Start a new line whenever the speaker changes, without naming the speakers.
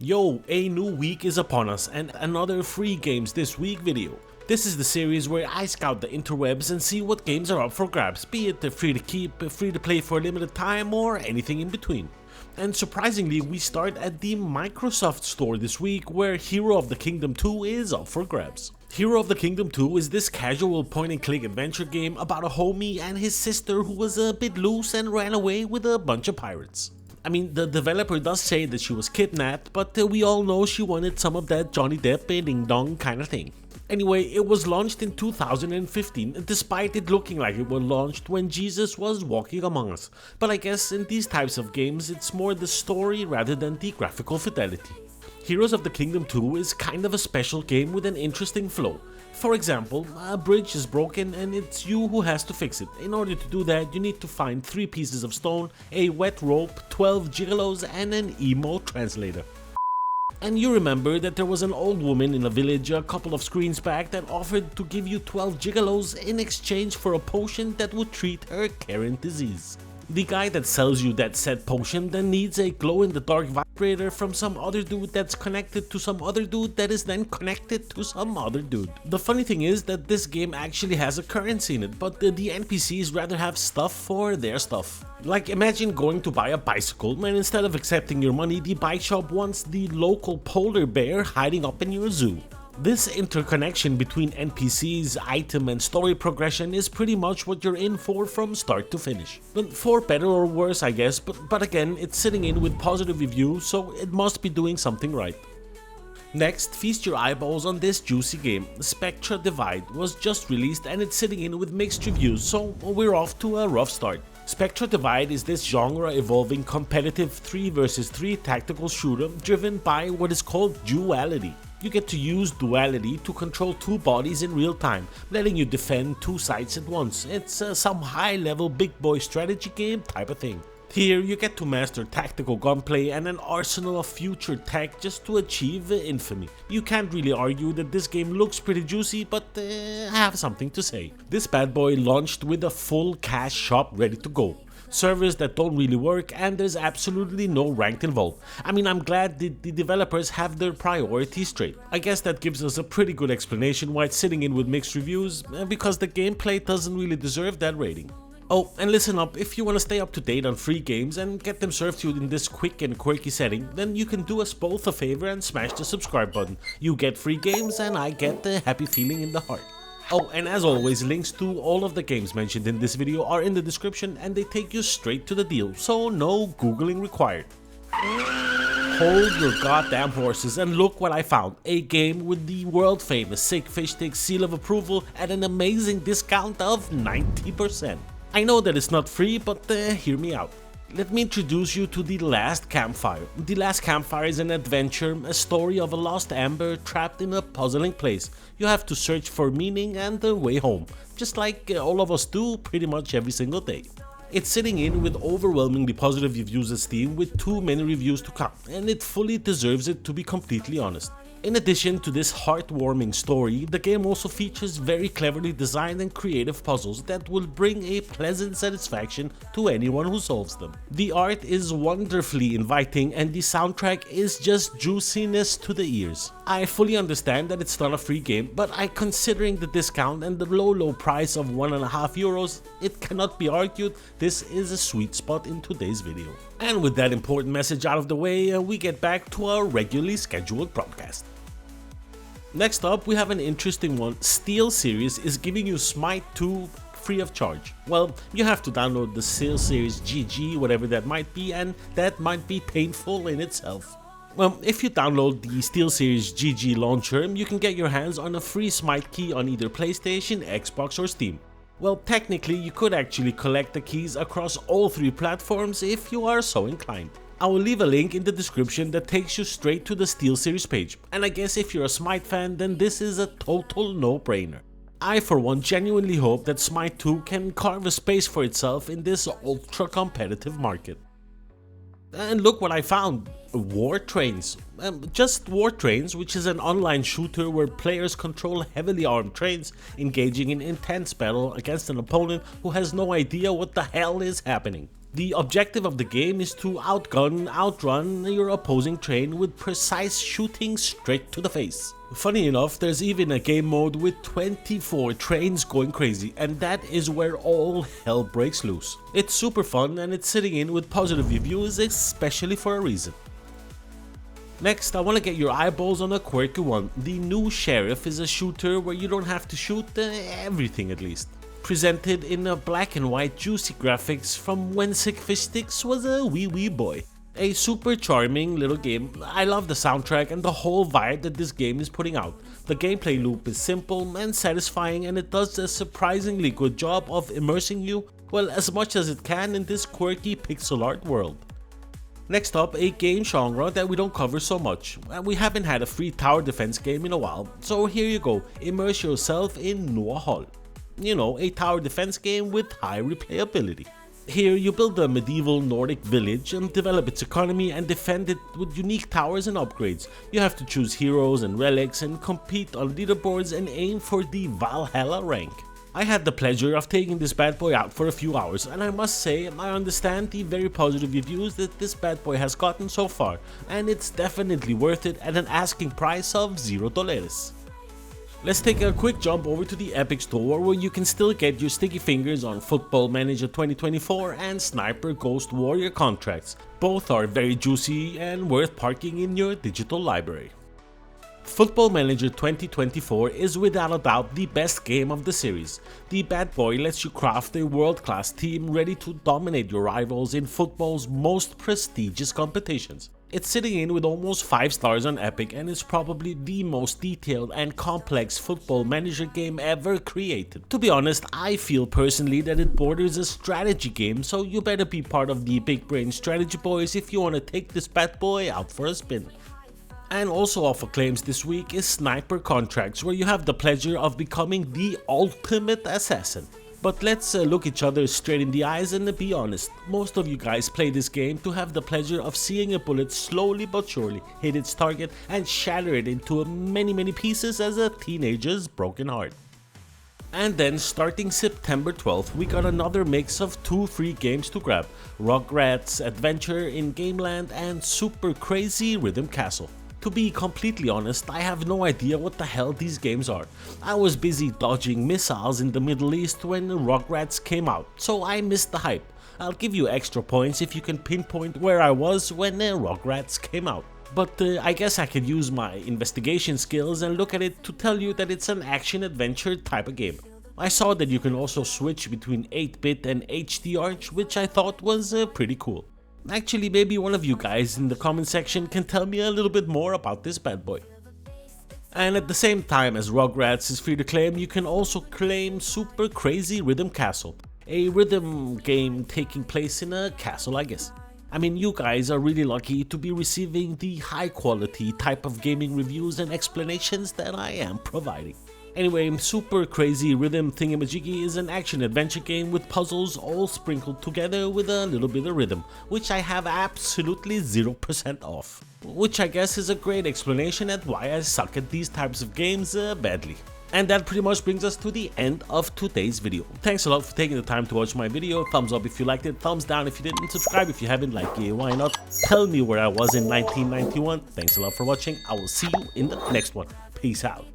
Yo, a new week is upon us and another free games this week video. This is the series where I scout the interwebs and see what games are up for grabs, be it free to keep, free to play for a limited time, or anything in between. And surprisingly, we start at the Microsoft store this week, where Hero of the Kingdom 2 is up for grabs. Hero of the Kingdom 2 is this casual point-and-click adventure game about a homie and his sister who was a bit loose and ran away with a bunch of pirates. I mean, the developer does say that she was kidnapped, but we all know she wanted some of that Johnny Depp ding dong kind of thing. Anyway, it was launched in 2015, despite it looking like it was launched when Jesus was walking among us. But I guess in these types of games, it's more the story rather than the graphical fidelity. Heroes of the Kingdom 2 is kind of a special game with an interesting flow. For example, a bridge is broken and it's you who has to fix it. In order to do that, you need to find 3 pieces of stone, a wet rope, 12 gigolos and an emo translator. And you remember that there was an old woman in a village a couple of screens back that offered to give you 12 gigolos in exchange for a potion that would treat her current disease. The guy that sells you that said potion then needs a glow-in-the-dark vibrator from some other dude that's connected to some other dude that is then connected to some other dude. The funny thing is that this game actually has a currency in it, but the NPCs rather have stuff for their stuff. Like, imagine going to buy a bicycle and instead of accepting your money, the bike shop wants the local polar bear hiding up in your zoo. This interconnection between NPCs, item and story progression is pretty much what you're in for from start to finish. But for better or worse, I guess, but again, it's sitting in with positive reviews, so it must be doing something right. Next, feast your eyeballs on this juicy game. Spectre Divide was just released and it's sitting in with mixed reviews, so we're off to a rough start. Spectre Divide is this genre-evolving competitive 3 vs 3 tactical shooter driven by what is called duality. You get to use duality to control 2 bodies in real time, letting you defend 2 sites at once. It's some high-level big boy strategy game type of thing. Here you get to master tactical gunplay and an arsenal of future tech just to achieve infamy. You can't really argue that this game looks pretty juicy, but I have something to say. This bad boy launched with a full cash shop ready to go. Servers that don't really work, and there's absolutely no ranked involved. I mean, I'm glad the developers have their priorities straight. I guess that gives us a pretty good explanation why it's sitting in with mixed reviews, because the gameplay doesn't really deserve that rating. Oh, and listen up, if you want to stay up to date on free games and get them served to you in this quick and quirky setting, then you can do us both a favor and smash the subscribe button. You get free games and I get the happy feeling in the heart. Oh, and as always, links to all of the games mentioned in this video are in the description and they take you straight to the deal, so no googling required. Hold your goddamn horses and look what I found, a game with the world famous Sickfishsticks seal of approval at an amazing discount of 90%. I know that it's not free, but hear me out. Let me introduce you to The Last Campfire. The Last Campfire is an adventure, a story of a lost amber trapped in a puzzling place. You have to search for meaning and the way home, just like all of us do pretty much every single day. It's sitting in with overwhelmingly positive reviews at Steam with too many reviews to count, and it fully deserves it, to be completely honest. In addition to this heartwarming story, the game also features very cleverly designed and creative puzzles that will bring a pleasant satisfaction to anyone who solves them. The art is wonderfully inviting and the soundtrack is just juiciness to the ears. I fully understand that it's not a free game, but considering the discount and the low price of €1.50, it cannot be argued this is a sweet spot in today's video. And with that important message out of the way, we get back to our regularly scheduled broadcast. Next up, we have an interesting one. SteelSeries is giving you SMITE 2 free of charge. Well, you have to download the SteelSeries GG, whatever that might be, and that might be painful in itself. Well, if you download the SteelSeries GG launcher, you can get your hands on a free SMITE key on either PlayStation, Xbox or Steam. Well, technically, you could actually collect the keys across all 3 platforms if you are so inclined. I will leave a link in the description that takes you straight to the SteelSeries page, and I guess if you're a SMITE fan, then this is a total no-brainer. I for one genuinely hope that SMITE 2 can carve a space for itself in this ultra-competitive market. And look what I found! War Trains. Just War Trains, which is an online shooter where players control heavily armed trains engaging in intense battle against an opponent who has no idea what the hell is happening. The objective of the game is to outrun your opposing train with precise shooting straight to the face. Funny enough, there's even a game mode with 24 trains going crazy, and that is where all hell breaks loose. It's super fun and it's sitting in with positive reviews, especially for a reason. Next, I want to get your eyeballs on a quirky one. The new Sheriff is a shooter where you don't have to shoot everything at least. Presented in a black and white juicy graphics from when Sickfishsticks was a wee boy. A super charming little game. I love the soundtrack and the whole vibe that this game is putting out. The gameplay loop is simple and satisfying, and it does a surprisingly good job of immersing you, well, as much as it can in this quirky pixel art world. Next up, a game genre that we don't cover so much. We haven't had a free tower defense game in a while, so here you go, immerse yourself in Nordhold. You know, a tower defense game with high replayability. Here you build a medieval Nordic village and develop its economy and defend it with unique towers and upgrades. You have to choose heroes and relics and compete on leaderboards and aim for the Valhalla rank. I had the pleasure of taking this bad boy out for a few hours, and I must say I understand the very positive reviews that this bad boy has gotten so far, and it's definitely worth it at an asking price of $0. Let's take a quick jump over to the Epic Store, where you can still get your sticky fingers on Football Manager 2024 and Sniper Ghost Warrior contracts. Both are very juicy and worth parking in your digital library. Football Manager 2024 is without a doubt the best game of the series. The bad boy lets you craft a world-class team ready to dominate your rivals in football's most prestigious competitions. It's sitting in with almost 5 stars on Epic and is probably the most detailed and complex football manager game ever created. To be honest, I feel personally that it borders a strategy game, so you better be part of the big brain strategy boys if you want to take this bad boy out for a spin. And also off for claims this week is Sniper Contracts, where you have the pleasure of becoming the ultimate assassin. But let's look each other straight in the eyes and be honest, most of you guys play this game to have the pleasure of seeing a bullet slowly but surely hit its target and shatter it into many pieces as a teenager's broken heart. And then starting September 12th, we got another mix of 2 free games to grab: Rugrats Adventure in Gameland and Super Crazy Rhythm Castle. To be completely honest, I have no idea what the hell these games are. I was busy dodging missiles in the Middle East when Rugrats came out, so I missed the hype. I'll give you extra points if you can pinpoint where I was when Rugrats came out. But I guess I could use my investigation skills and look at it to tell you that it's an action-adventure type of game. I saw that you can also switch between 8-bit and HD Arch, which I thought was pretty cool. Actually, maybe one of you guys in the comment section can tell me a little bit more about this bad boy. And at the same time as Rugrats is free to claim, you can also claim Super Crazy Rhythm Castle, a rhythm game taking place in a castle, I guess. I mean, you guys are really lucky to be receiving the high quality type of gaming reviews and explanations that I am providing. Anyway, Super Crazy Rhythm Thingamajiggy is an action-adventure game with puzzles all sprinkled together with a little bit of rhythm, which I have absolutely 0% off. Which I guess is a great explanation at why I suck at these types of games badly. And that pretty much brings us to the end of today's video. Thanks a lot for taking the time to watch my video. Thumbs up if you liked it, thumbs down if you didn't, subscribe if you haven't, like why not? Tell me where I was in 1991. Thanks a lot for watching. I will see you in the next one. Peace out.